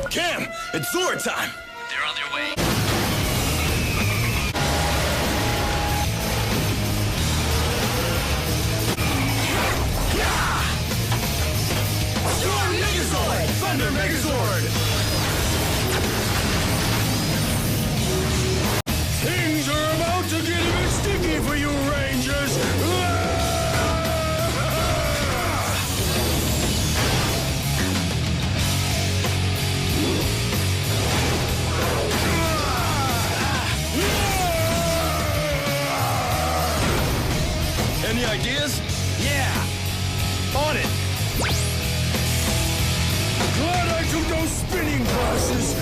Cam, it's Zord time. They're on their way. Storm Megazord! Thunder Megazord! Things are about to get a bit sticky for you, Rangers! Any ideas? Yeah! On it! Glad I took those spinning classes!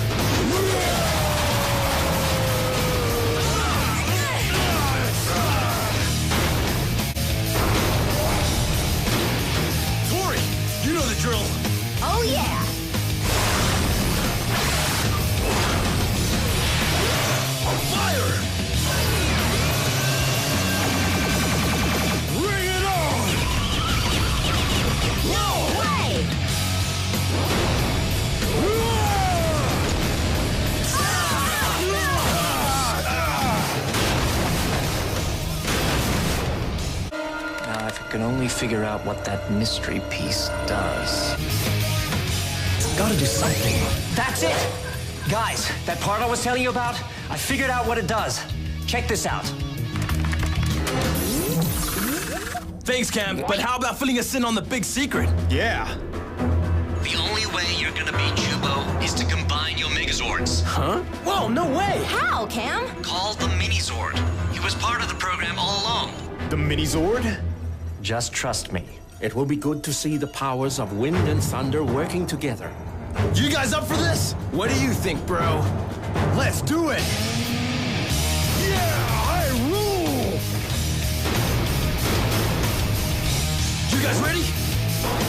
Tori, you know the drill! Oh, yeah! Fire! Bring it on! No way! Now, if I can only figure out what that mystery piece does. It's gotta do something. That's it! Guys, that part I was telling you about, I figured out what it does. Check this out. Thanks, Cam, but how about filling us in on the big secret? Yeah. The only way you're gonna beat Choobo is to combine your Megazords. Huh? Whoa, no way! How, Cam? Called the Minizord. He was part of the program all along. The Minizord? Just trust me. It will be good to see the powers of wind and thunder working together. You guys up for this? What do you think, bro? Let's do it! Yeah, I rule! You guys ready?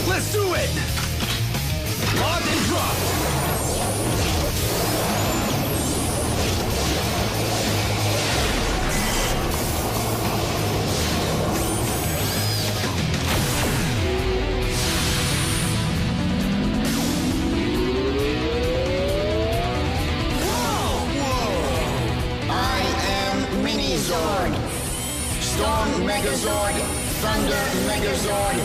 Let's do it! Lock and drop! Megazord, Storm Megazord, Thunder Megazord,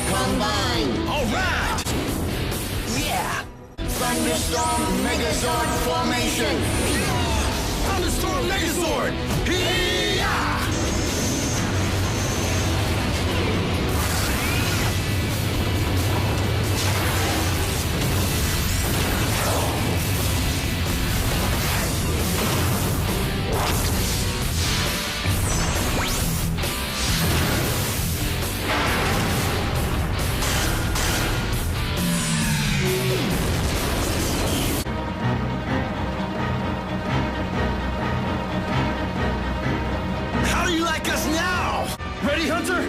combined. All right! Yeah! Thunderstorm Megazord formation. Thunderstorm Megazord! Hee-yah! Ready, Hunter?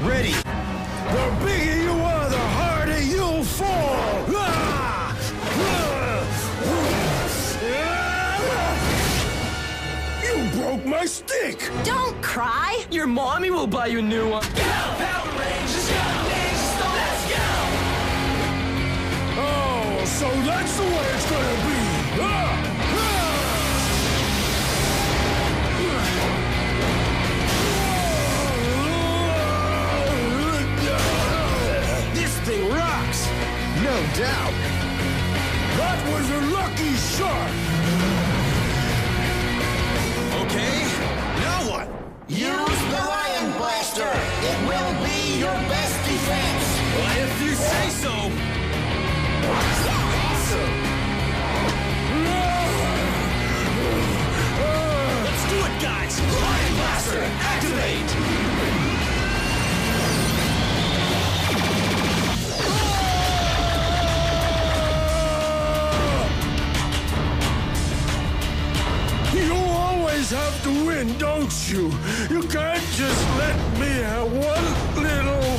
Ready. The bigger you are, the harder you'll fall. You broke my stick. Don't cry. Your mommy will buy you a new one. Go, Power Rangers, go, Ninja Storm, let's go! Oh, so that's the way it's gonna be. This thing rocks. No doubt. That was a lucky shot. Okay, now what? Use the Lion Blaster. It will be your best defense. Well, if you say so. Awesome. Let's do it, guys. Lion Blaster, activate. You always have to win, don't you? You can't just let me have one little